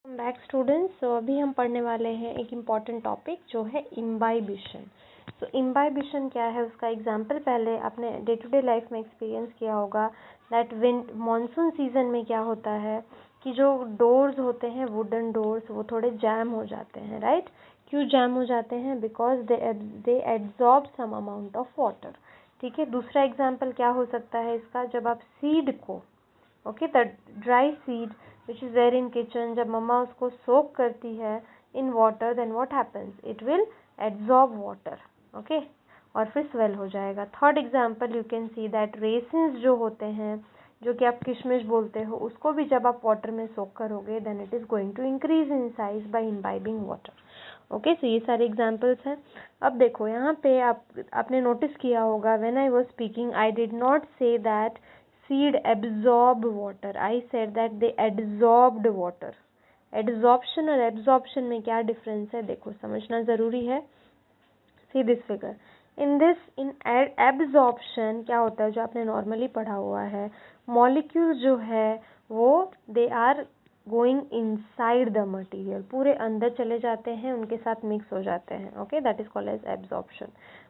Back students. तो अभी हम पढ़ने वाले हैं एक इम्पॉर्टेंट टॉपिक जो है इम्बाइबिशन। तो इम्बाइबिशन क्या है, उसका एग्जाम्पल पहले आपने डे टू डे लाइफ में एक्सपीरियंस किया होगा। दैट विंड मानसून सीजन में क्या होता है कि जो डोर्स होते हैं, वुडन डोर्स, वो थोड़े जैम हो जाते हैं, राइट। क्यों जैम हो जाते हैं? Because they absorb some amount of water. ठीक है। दूसरा एग्जाम्पल क्या हो सकता है इसका, जब आप सीड को the dry seed which is there in kitchen, जब मम्मा उसको सोक करती है in water, then what happens, it will absorb water, okay, और फिर स्वेल हो जाएगा। Third example you can see that raisins जो होते हैं, जो कि आप किशमिश बोलते हो, उसको भी जब आप वाटर में सोक करोगे then it is going to increase in size by imbibing water. Okay, so ये सारे एग्जाम्पल्स हैं। अब देखो यहाँ पे आपने नोटिस किया होगा, when I was speaking I did not say that seed absorb water, I said that they absorbed water. Adsorption और absorption में क्या डिफरेंस है देखो, समझना ज़रूरी है। See this figure. in absorption क्या होता है, जो आपने नॉर्मली पढ़ा हुआ है, मॉलिक्यूल जो है वो they are going inside the material, पूरे अंदर चले जाते हैं, उनके साथ मिक्स हो जाते हैं। Okay, that is called as absorption.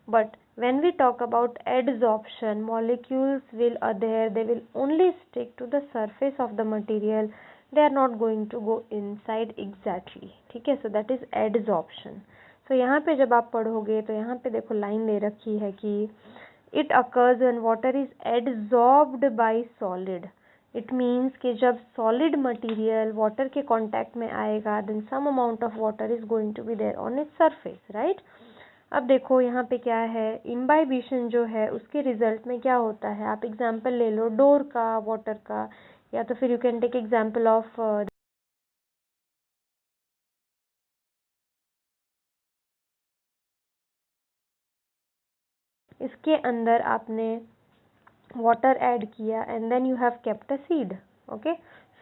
But when we talk about adsorption, molecules will adhere, they will only stick to the surface of the material, they are not going to go inside exactly। ठीक है, so that is adsorption। तो यहाँ पे जब आप पढ़ोगे तो यहाँ पे देखो लाइन ले रखी है कि it occurs when water is adsorbed by solid. It means कि जब सॉलिड मटेरियल वाटर के कांटेक्ट में आएगा, then some amount of water is going to be there on its surface, right. अब देखो यहाँ पे क्या है, इम्बाइबिशन जो है उसके रिजल्ट में क्या होता है। आप एग्जाम्पल ले लो डोर का, वाटर का, या तो फिर you can take example of इसके अंदर आपने वाटर ऐड किया and then you have kept a seed. Okay,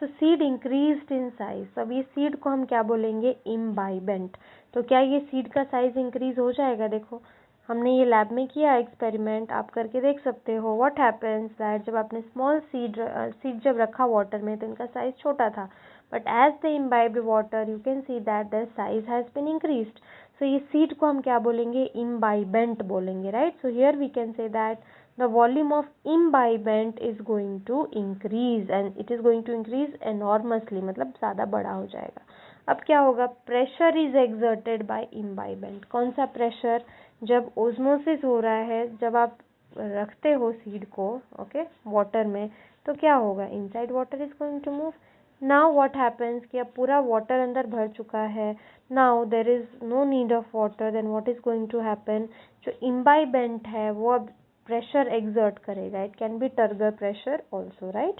so seed increased in size. अब ये सीड को हम क्या बोलेंगे, इम्बाइबेंट। तो क्या ये सीड का साइज इंक्रीज हो जाएगा? देखो हमने ये लैब में किया एक्सपेरिमेंट, आप करके देख सकते हो। व्हाट हैपेंस दैट जब आपने स्मॉल सीड जब रखा वाटर में तो इनका साइज छोटा था, but as the imbibed water you can see that the size has been increased. So ये सीड को हम क्या बोलेंगे, इम्बाइबेंट बोलेंगे, right. So here we can say that the volume of imbibant is going to increase and it is going to increase enormously, मतलब ज़्यादा बड़ा हो जाएगा। अब क्या होगा, pressure is exerted by imbibant. कौन सा प्रेशर? जब ओस्मोसिस हो रहा है, जब आप रखते हो सीड को ओके वाटर में, तो क्या होगा, inside water is going to move. Now what happens कि अब पूरा वाटर अंदर भर चुका है, now there is no need of water, then what is going to happen, जो इम्बाइबेंट है वो अब प्रेशर एक्सर्ट करेगा। It can be turgor pressure also, right.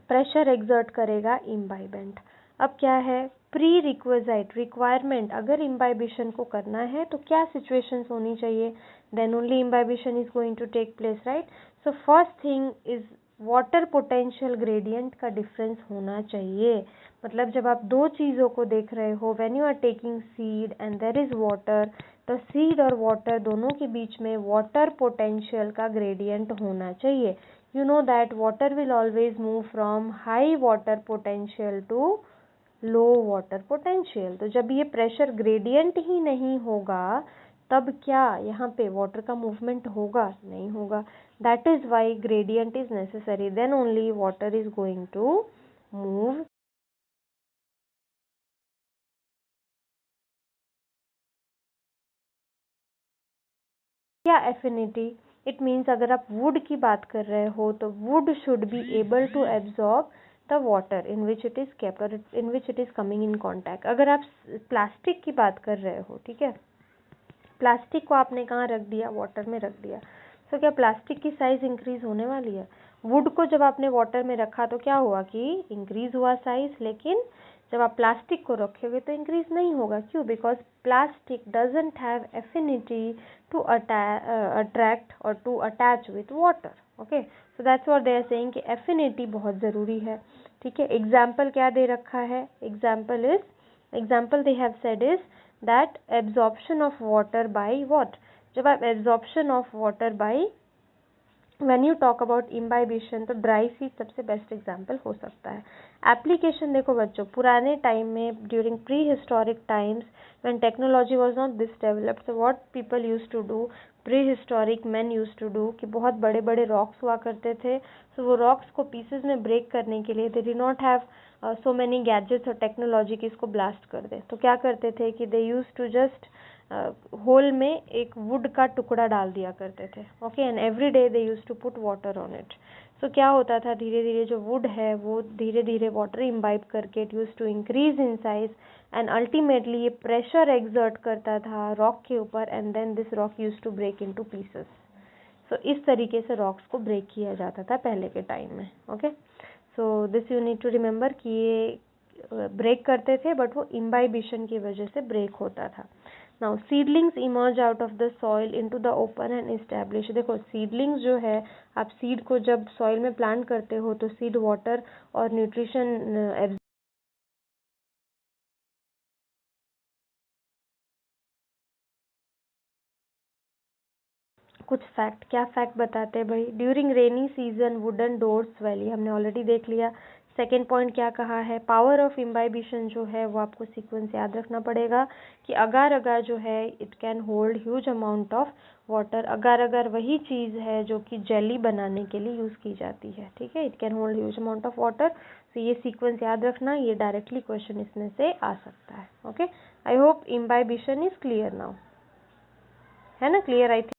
Pressure exert करेगा इम्बाइबेंट। अब क्या है, प्री रिक्वेजाइट रिक्वायरमेंट, अगर इम्बाइबिशन को करना है तो क्या सिचुएशंस होनी चाहिए, then only imbibition is going to take place, right. So first thing is water potential gradient का डिफरेंस होना चाहिए। मतलब जब आप दो चीज़ों को देख रहे हो, when you are taking seed and there is water, तो सीड और वाटर दोनों के बीच में वाटर पोटेंशियल का ग्रेडियंट होना चाहिए। You know that water will always move from high water potential to low water potential. तो जब ये प्रेशर ग्रेडियंट ही नहीं होगा तब क्या यहाँ पे वाटर का मूवमेंट होगा? नहीं होगा। That is why gradient is necessary, then only water is going to move. क्या एफिनिटी? इट मीन्स अगर आप वुड की बात कर रहे हो तो wood should be able to absorb the water in which it is kept और in which it is coming in contact. अगर आप प्लास्टिक की बात कर रहे हो, ठीक है, प्लास्टिक को आपने कहाँ रख दिया, वाटर में रख दिया, तो क्या प्लास्टिक की साइज इंक्रीज होने वाली है? वुड को जब आपने वाटर में रखा तो क्या हुआ कि इंक्रीज हुआ साइज, लेकिन जब आप प्लास्टिक को रखोगे तो इंक्रीज नहीं होगा। क्यों? Because plastic doesn't have affinity to attract और to attach with water. Okay, so that's what they are saying कि एफिनिटी बहुत ज़रूरी है। ठीक है, एग्जाम्पल क्या दे रखा है, example they have said is that absorption of water by what. जब आप absorption of water by when you talk about imbibition तो ड्राई सीड सबसे बेस्ट एग्जाम्पल हो सकता है। एप्लीकेशन देखो बच्चों, पुराने टाइम में during prehistoric times when technology was not this developed, so what people use to do, prehistoric man use to do, कि बहुत बड़े बड़े रॉक्स हुआ करते थे, सो वो रॉक्स को पीसेज में ब्रेक करने के लिए they did not have so many gadgets और टेक्नोलॉजी कि इसको ब्लास्ट कर दे, तो क्या करते थे कि they use to just hole में एक वुड का टुकड़ा डाल दिया करते थे, okay, and every day they use to put water on it. So क्या होता था, धीरे धीरे जो वुड है वो धीरे धीरे वाटर इम्बाइब करके it use to increase in size, and ultimately ये प्रेशर एक्सर्ट करता था रॉक के ऊपर, and then this rock use to break into pieces. So इस तरीके से रॉक्स को ब्रेक किया जाता था पहले के टाइम में, okay. So this you need to remember कि ये ब्रेक करते थे, बट वो इम्बाइबिशन की वजह से ब्रेक होता था। Now seedlings emerge out of the soil into the open and establish. देखो सीडलिंग्स जो है, आप सीड को जब सॉइल में प्लांट करते हो तो सीड वाटर और न्यूट्रिशन कुछ फैक्ट, क्या फैक्ट बताते हैं भाई, during rainy season wooden doors valley, हमने ऑलरेडी देख लिया। सेकेंड पॉइंट क्या कहा है, पावर ऑफ इम्बाइबिशन जो है वो आपको सीक्वेंस याद रखना पड़ेगा कि अगार अगार जो है it can hold huge amount of water. Agar agar वही चीज़ है जो कि जेली बनाने के लिए यूज़ की जाती है, ठीक है, it can hold huge amount of water. तो ये सीक्वेंस याद रखना, ये डायरेक्टली क्वेश्चन इसमें से आ सकता है, okay. I hope imbibition is clear now, है ना, क्लियर आई थिंक।